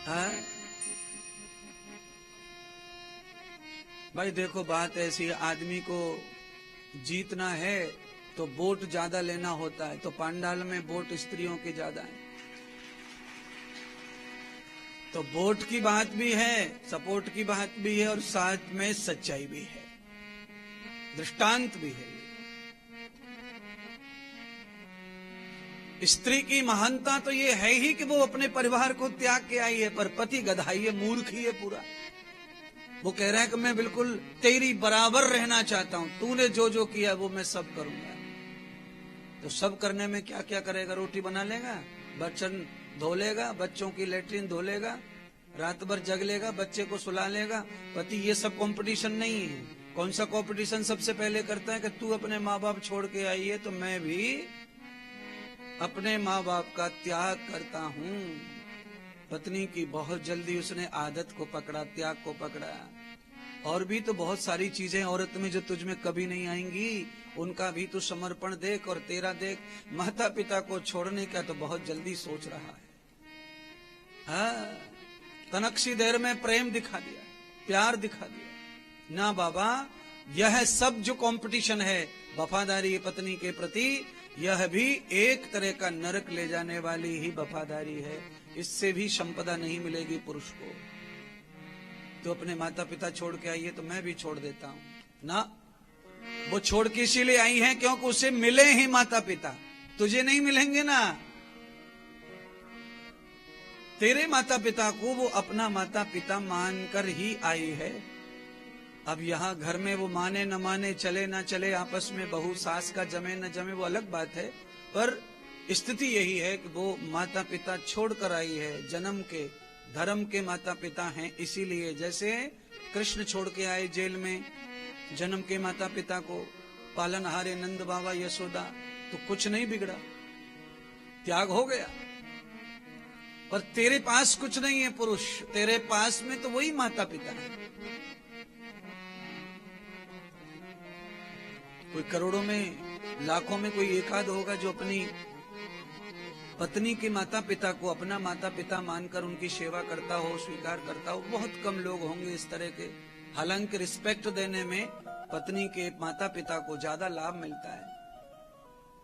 हाँ? भाई देखो बात ऐसी है, आदमी को जीतना है तो वोट ज्यादा लेना होता है, तो पांडाल में वोट स्त्रियों के ज्यादा है। तो वोट की बात भी है, सपोर्ट की बात भी है, और साथ में सच्चाई भी है, दृष्टांत भी है। स्त्री की महानता तो ये है ही कि वो अपने परिवार को त्याग के आई है, पर पति गधाई है, मूर्ख ही है पूरा। वो कह रहा है कि मैं बिल्कुल तेरी बराबर रहना चाहता हूं, तूने जो जो किया वो मैं सब करूंगा। तो सब करने में क्या क्या करेगा? रोटी बना लेगा, बर्तन धो लेगा, बच्चों की लेटरिन धो लेगा, रात भर जग लेगा, बच्चे को सुला लेगा। पति ये सब कंपटीशन नहीं है। कौन सा कंपटीशन सबसे पहले करता है कि तू अपने माँ बाप छोड़ के आई है तो मैं भी अपने माँ बाप का त्याग करता हूं। पत्नी की बहुत जल्दी उसने आदत को पकड़ा, त्याग को पकड़ा। और भी तो बहुत सारी चीजें औरत में जो तुझ में कभी नहीं आएंगी, उनका भी तो समर्पण देख। और तेरा देख, माता पिता को छोड़ने का तो बहुत जल्दी सोच रहा है। हाँ, तनक सी देर में प्रेम दिखा दिया, प्यार दिखा दिया। ना बाबा, यह सब जो कंपटीशन है वफादारी पत्नी के प्रति, यह भी एक तरह का नरक ले जाने वाली ही वफादारी है। इससे भी संपदा नहीं मिलेगी पुरुष को। तो अपने माता पिता छोड़ के आई है तो मैं भी छोड़ देता हूं ना। वो छोड़ के इसीलिए आई है क्योंकि उसे मिले ही माता पिता, तुझे नहीं मिलेंगे ना। तेरे माता पिता को वो अपना माता पिता मानकर ही आई है। अब यहाँ घर में वो माने न माने, चले न चले, आपस में बहू सास का जमे न जमे, वो अलग बात है। पर स्थिति यही है कि वो माता पिता छोड़कर आई है। जन्म के धर्म के माता पिता हैं, इसीलिए जैसे कृष्ण छोड़ के आए जेल में जन्म के माता पिता को, पालनहारे नंद बाबा यशोदा, तो कुछ नहीं बिगड़ा, त्याग हो गया। पर तेरे पास कुछ नहीं है पुरुष, तेरे पास में तो वही माता पिता है। कोई करोड़ों में, लाखों में कोई एकाध होगा जो अपनी पत्नी के माता पिता को अपना माता पिता मानकर उनकी सेवा करता हो, स्वीकार करता हो। बहुत कम लोग होंगे इस तरह के। हालांकि रिस्पेक्ट देने में पत्नी के माता पिता को ज्यादा लाभ मिलता है।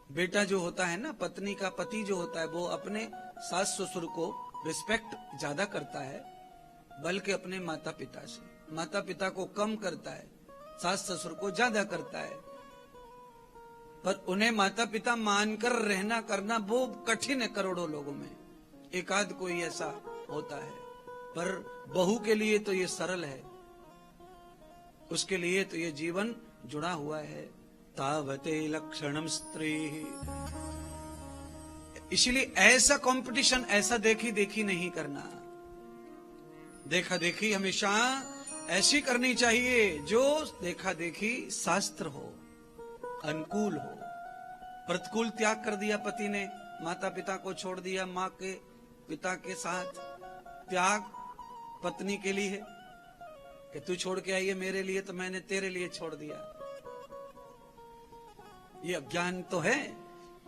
बेटा जो होता है ना, पत्नी का पति जो होता है, वो अपने सास ससुर को रिस्पेक्ट ज्यादा करता है बल्कि अपने माता पिता से। माता पिता को कम करता है, सास ससुर को ज्यादा करता है। पर उन्हें माता पिता मानकर रहना करना वो कठिन है करोड़ों लोगों में, एकाध कोई ऐसा होता है। पर बहू के लिए तो ये सरल है, उसके लिए तो ये जीवन जुड़ा हुआ है। तावते लक्षणम स्त्री। इसलिए ऐसा कंपटीशन, ऐसा देखी देखी नहीं करना। देखा देखी हमेशा ऐसी करनी चाहिए जो देखा देखी शास्त्र हो, अनुकूल हो। प्रतिकूल त्याग कर दिया पति ने, माता पिता को छोड़ दिया, माँ के पिता के साथ त्याग पत्नी के लिए कि तू छोड़ के आई है मेरे लिए तो मैंने तेरे लिए छोड़ दिया। ये अज्ञान तो है।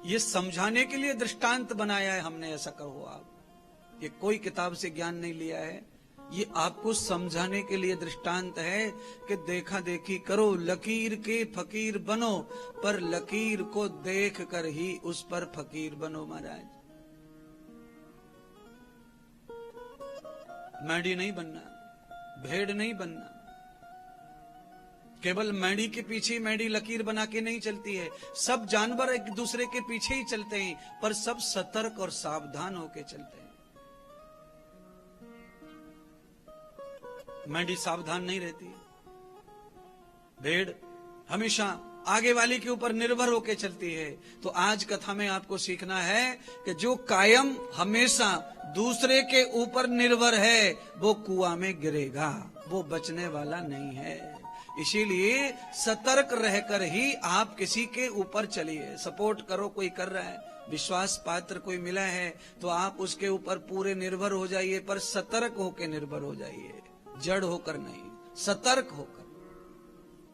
ये समझाने के लिए दृष्टांत बनाया है हमने, ऐसा कहो आप। ये कोई किताब से ज्ञान नहीं लिया है, ये आपको समझाने के लिए दृष्टांत है कि देखा देखी करो, लकीर के फकीर बनो, पर लकीर को देख कर ही उस पर फकीर बनो। महाराज, मैडी नहीं बनना, भेड़ नहीं बनना। केवल मैडी के पीछे मैडी लकीर बना के नहीं चलती है। सब जानवर एक दूसरे के पीछे ही चलते हैं, पर सब सतर्क और सावधान होके चलते हैं। मैडी सावधान नहीं रहती, भेड़ हमेशा आगे वाले के ऊपर निर्भर होकर चलती है। तो आज कथा में आपको सीखना है कि जो कायम हमेशा दूसरे के ऊपर निर्भर है वो कुआं में गिरेगा, वो बचने वाला नहीं है। इसीलिए सतर्क रहकर ही आप किसी के ऊपर चलिए। सपोर्ट करो, कोई कर रहा है, विश्वास पात्र कोई मिला है तो आप उसके ऊपर पूरे निर्भर हो जाइए, पर सतर्क होकर निर्भर हो जाइए, जड़ होकर नहीं, सतर्क होकर,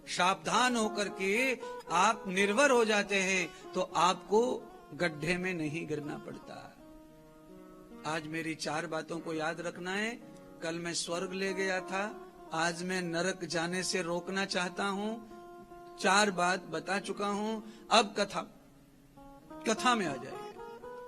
सावधान होकर के आप निर्भर हो जाते हैं तो आपको गड्ढे में नहीं गिरना पड़ता। आज मेरी 4 बातों को याद रखना है। कल मैं स्वर्ग ले गया था, आज मैं नरक जाने से रोकना चाहता हूं। 4 बात बता चुका हूं, अब कथा में आ जाए।